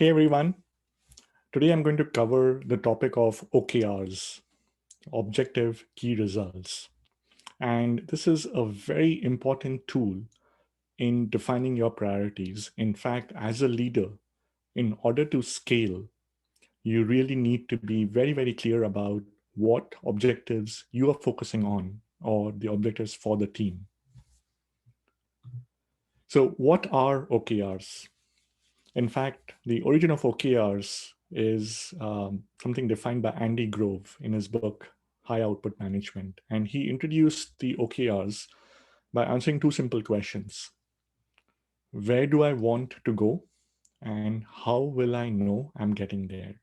Hey everyone, today I'm going to cover the topic of OKRs, Objective Key Results. And this is a very important tool in defining your priorities. In fact, as a leader, in order to scale, you really need to be very, very clear about what objectives you are focusing on or the objectives for the team. So what are OKRs? In fact, the origin of OKRs is something defined by Andy Grove in his book, High Output Management. And he introduced the OKRs by answering two simple questions. Where do I want to go? And how will I know I'm getting there?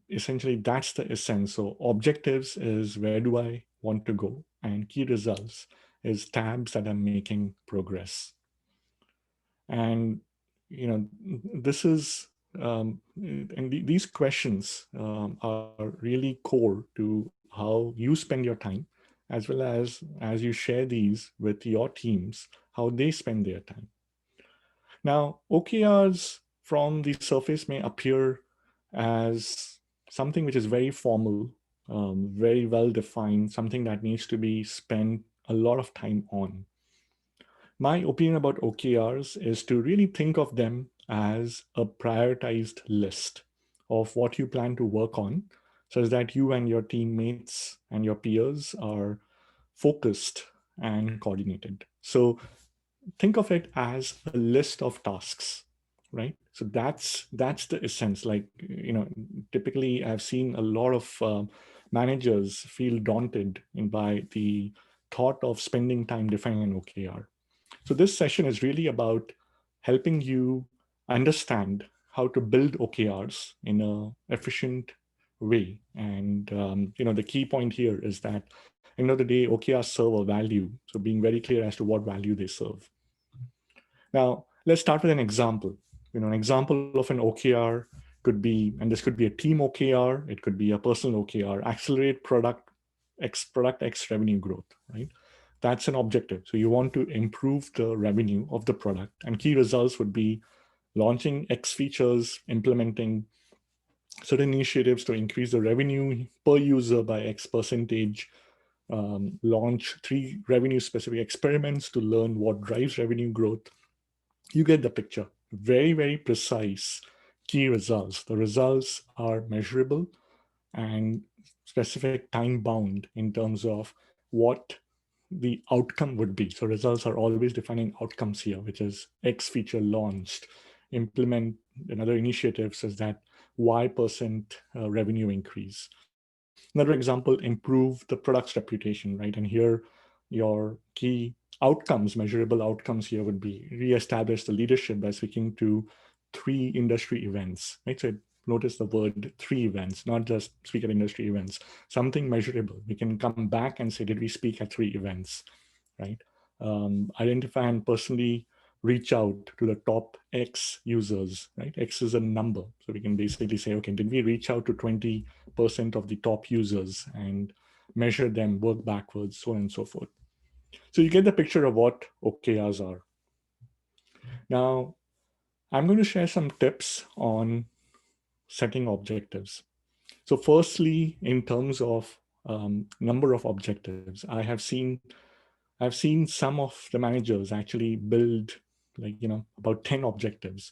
Essentially, that's the essence. So objectives is where do I want to go? And key results is tabs that I'm making progress. And this is and these questions are really core to how you spend your time, as well as you share these with your teams, how they spend their time. Now, OKRs from the surface may appear as something which is very formal, very well defined, something that needs to be spent a lot of time on. My opinion about OKRs is to really think of them as a prioritized list of what you plan to work on, so that you and your teammates and your peers are focused and coordinated. So think of it as a list of tasks, right? So that's the essence. Like, typically I've seen a lot of managers feel daunted by the thought of spending time defining an OKR. So this session is really about helping you understand how to build OKRs in a efficient way. And the key point here is that end of the day, OKRs serve a value. So being very clear as to what value they serve. Now, let's start with an example. An example of an OKR could be, and this could be a team OKR, it could be a personal OKR, accelerate product X revenue growth, right? That's an objective. So you want to improve the revenue of the product, and key results would be launching X features, implementing certain initiatives to increase the revenue per user by X percentage, launch 3 revenue specific experiments to learn what drives revenue growth. You get the picture. Very, very precise key results. The results are measurable and specific time bound in terms of what the outcome would be. So results are always defining outcomes here, which is X feature launched, implement another initiative such that Y% revenue increase. Another example, improve the product's reputation, right? And here your key outcomes, measurable outcomes here would be reestablish the leadership by speaking to 3 industry events, right? So notice the word 3 events, not just speak at industry events, something measurable. We can come back and say, did we speak at 3 events, right? Identify and personally reach out to the top X users, right? X is a number. So we can basically say, okay, did we reach out to 20% of the top users and measure them, work backwards, so on and so forth. So you get the picture of what OKRs are. Now, I'm going to share some tips on setting objectives. So firstly, in terms of number of objectives, I've seen some of the managers actually build about 10 objectives.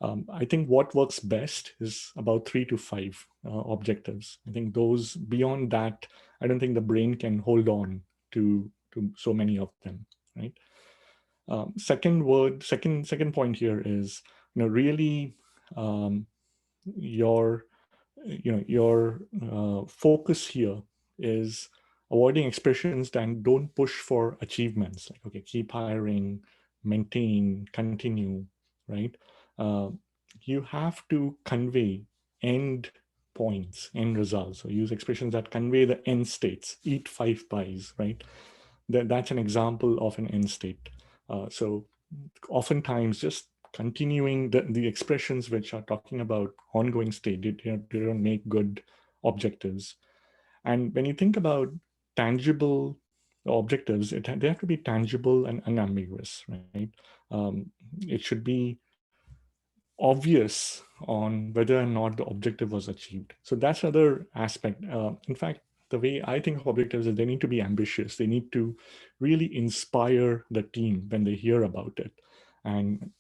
I think what works best is about 3 to 5 objectives. I think those beyond that, I don't think the brain can hold on to so many of them, right? Second point here is, really your focus here is avoiding expressions that don't push for achievements. Like, okay, keep hiring, maintain, continue, right? Uh, you have to convey end points, end results. So use expressions that convey the end states. Eat 5 pies, right? That's an example of an end state. So oftentimes just continuing the expressions which are talking about ongoing state, they don't make good objectives. And when you think about tangible objectives, they have to be tangible and unambiguous, right? It should be obvious on whether or not the objective was achieved. So that's another aspect. In fact, the way I think of objectives is they need to be ambitious. They need to really inspire the team when they hear about it. And,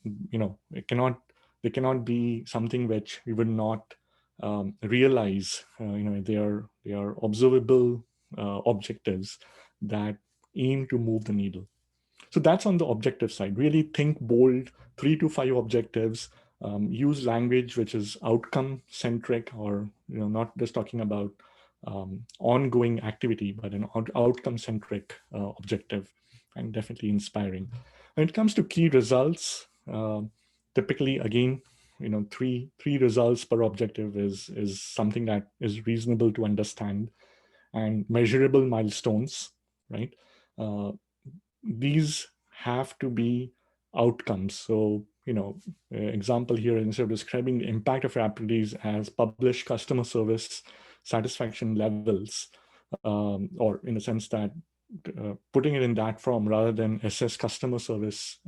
they cannot be something which we would not realize, they are observable objectives that aim to move the needle. So that's on the objective side. Really think bold, 3 to 5 objectives. Use language which is outcome centric, or not just talking about ongoing activity, but an outcome centric objective, and definitely inspiring. When it comes to key results, typically again, three results per objective is something that is reasonable to understand, and measurable milestones, right? Uh, these have to be outcomes. So, example here, instead of describing the impact of your activities as published customer service satisfaction levels, or in the sense that putting it in that form rather than assess customer service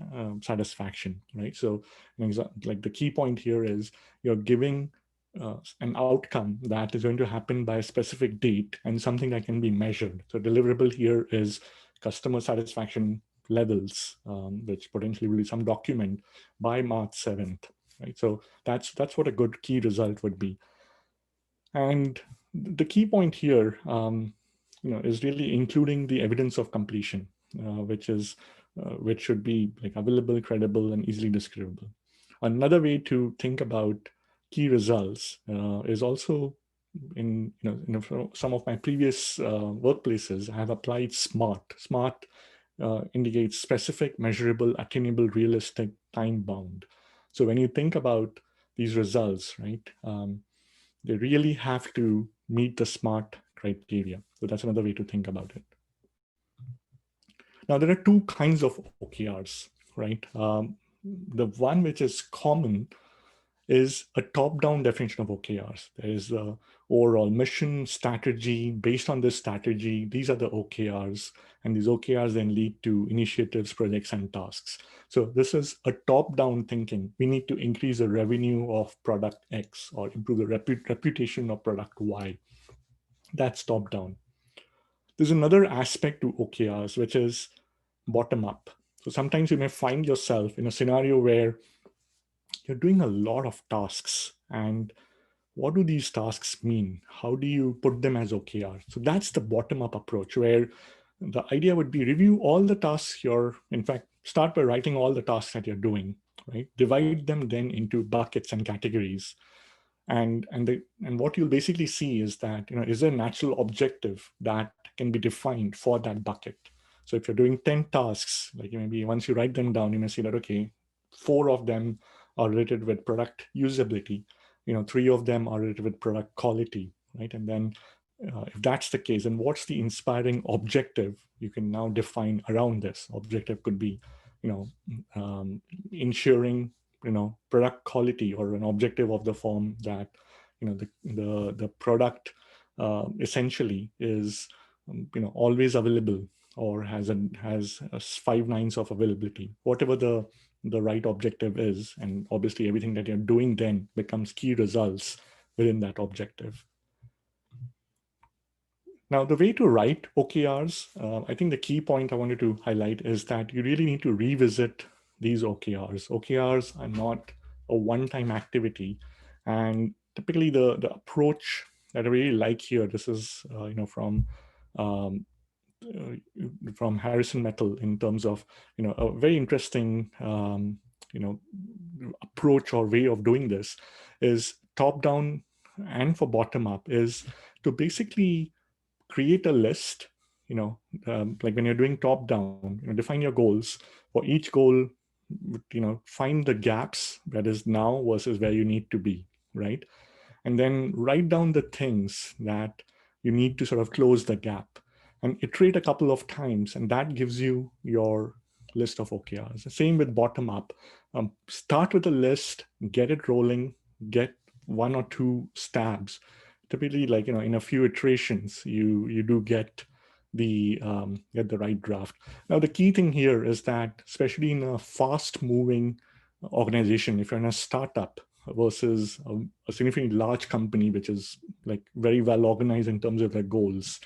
satisfaction, right? So, like the key point here is you're giving an outcome that is going to happen by a specific date and something that can be measured. So deliverable here is customer satisfaction levels, which potentially will be some document by March 7th, right? So that's what a good key result would be. And the key point here, is really including the evidence of completion, which should be like available, credible, and easily describable. Another way to think about key results is also in some of my previous workplaces. I have applied SMART. SMART indicates specific, measurable, attainable, realistic, time bound. So when you think about these results, right, they really have to meet the SMART criteria. So that's another way to think about it. Now, there are 2 kinds of OKRs, right? The one which is common is a top-down definition of OKRs. There is the overall mission, strategy. Based on this strategy, these are the OKRs, and these OKRs then lead to initiatives, projects, and tasks. So this is a top-down thinking. We need to increase the revenue of product X or improve the reputation of product Y. That's top-down. There's another aspect to OKRs, which is bottom-up. So sometimes you may find yourself in a scenario where you're doing a lot of tasks, and what do these tasks mean? How do you put them as OKR? So that's the bottom-up approach, where the idea would be review all the tasks in fact, start by writing all the tasks that you're doing, right? Divide them then into buckets and categories. And what you'll basically see is that, is there a natural objective that can be defined for that bucket? So if you're doing 10 tasks, like maybe once you write them down, you may see that, okay, 4 of them are related with product usability, 3 of them are related with product quality, right? And then if that's the case, then what's the inspiring objective you can now define around this? Objective could be, ensuring, product quality, or an objective of the form that, the product essentially is, always available, or has 5 nines of availability, whatever the right objective is. And obviously everything that you're doing then becomes key results within that objective. Now, the way to write OKRs, I think the key point I wanted to highlight is that you really need to revisit these OKRs. OKRs are not a one-time activity. And typically the approach that I really like here, this is from Harrison Metal, in terms of, a very interesting, approach or way of doing this, is top-down and for bottom-up, is to basically create a list, like when you're doing top down, define your goals. For each goal, find the gaps that is now versus where you need to be, right? And then write down the things that you need to sort of close the gap, and iterate a couple of times, and that gives you your list of OKRs. Same with bottom up. Start with a list, get it rolling, get 1 or 2 stabs. Typically, like, in a few iterations, you do get the right draft. Now, the key thing here is that, especially in a fast moving organization, if you're in a startup, versus a significantly large company, which is like very well organized in terms of their goals.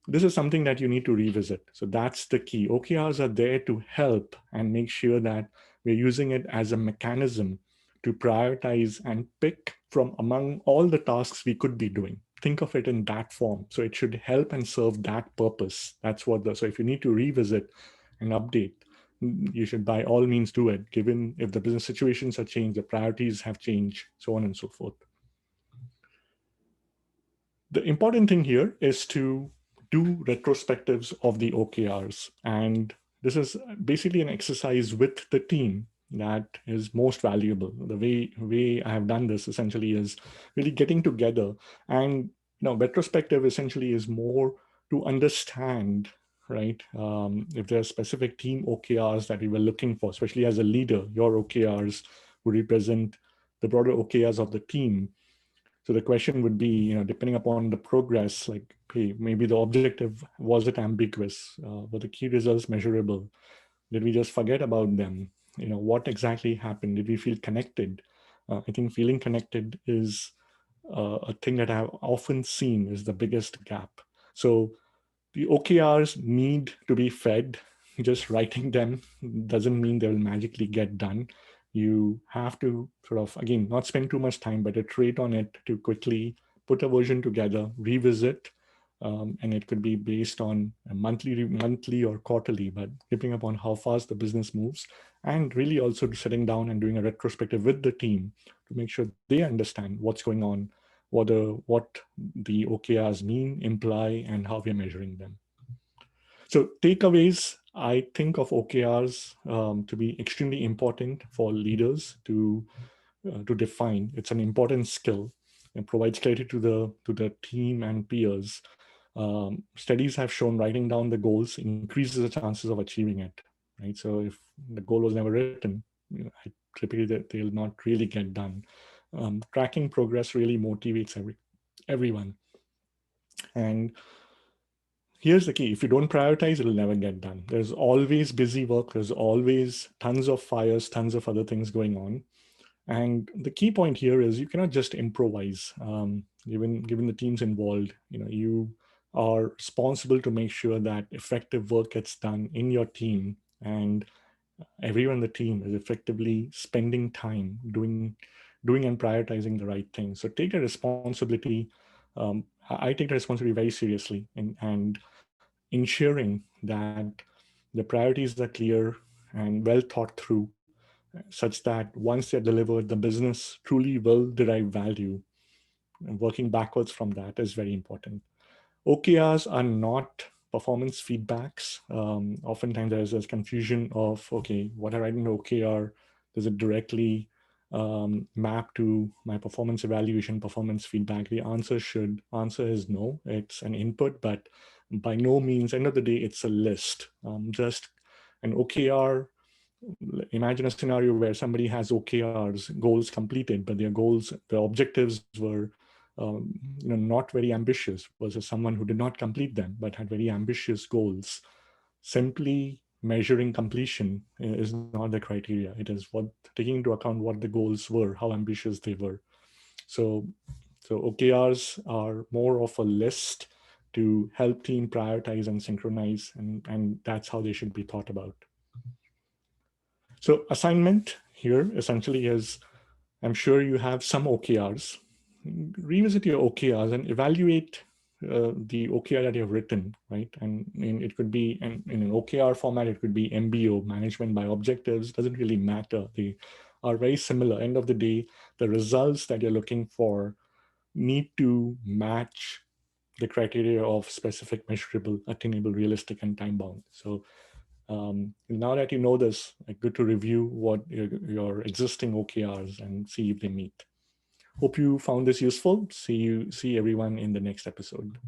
This is something that you need to revisit. So that's the key. OKRs are there to help and make sure that we're using it as a mechanism to prioritize and pick from among all the tasks we could be doing. Think of it in that form. So it should help and serve that purpose. That's what so if you need to revisit and update, you should by all means do it, given if the business situations have changed, the priorities have changed, so on and so forth. The important thing here is to do retrospectives of the OKRs. And this is basically an exercise with the team that is most valuable. The way I have done this essentially is really getting together. And retrospective essentially is more to understand, right? If there are specific team OKRs that we were looking for, especially as a leader, your OKRs would represent the broader OKRs of the team. So the question would be, depending upon the progress, like, hey, maybe the objective, was it ambiguous? Were the key results measurable? Did we just forget about them? What exactly happened? Did we feel connected? I think feeling connected is a thing that I've often seen is the biggest gap. So the OKRs need to be fed. Just writing them doesn't mean they will magically get done. You have to sort of, again, not spend too much time, but iterate on it to quickly put a version together, revisit, and it could be based on a monthly or quarterly, but depending upon how fast the business moves, and really also sitting down and doing a retrospective with the team to make sure they understand what's going on, what the OKRs mean, imply, and how we're measuring them. So takeaways, I think of OKRs to be extremely important for leaders to define. It's an important skill and provides clarity to the team and peers. Studies have shown writing down the goals increases the chances of achieving it. Right. So if the goal was never written, typically they'll not really get done. Tracking progress really motivates everyone. And here's the key. If you don't prioritize, it'll never get done. There's always busy work. There's always tons of fires, tons of other things going on. And the key point here is you cannot just improvise. Given the teams involved, you are responsible to make sure that effective work gets done in your team, and everyone on the team is effectively spending time doing and prioritizing the right thing. So take the responsibility. I take the responsibility very seriously, and ensuring that the priorities are clear and well thought through, such that once they're delivered, the business truly will derive value. And working backwards from that is very important. OKRs are not performance feedbacks. Oftentimes there's this confusion of, okay, what I write in OKR, does it directly map to my performance evaluation, performance feedback? The answer is no. It's an input, but by no means, end of the day, it's a list. Just an OKR. Imagine a scenario where somebody has OKRs, goals completed, but the objectives were not very ambitious, versus someone who did not complete them but had very ambitious goals. Simply measuring completion is not the criteria. It is taking into account what the goals were, how ambitious they were. So OKRs are more of a list to help team prioritize and synchronize, and that's how they should be thought about. So assignment here essentially is, I'm sure you have some OKRs. Revisit your OKRs and evaluate the OKR that you have written, right? And it could be in an OKR format, it could be MBO, management by objectives, doesn't really matter. They are very similar. End of the day, the results that you're looking for need to match the criteria of specific, measurable, attainable, realistic, and time bound. So now that you know this, good to review what your existing OKRs and see if they meet. Hope you found this useful. See everyone in the next episode.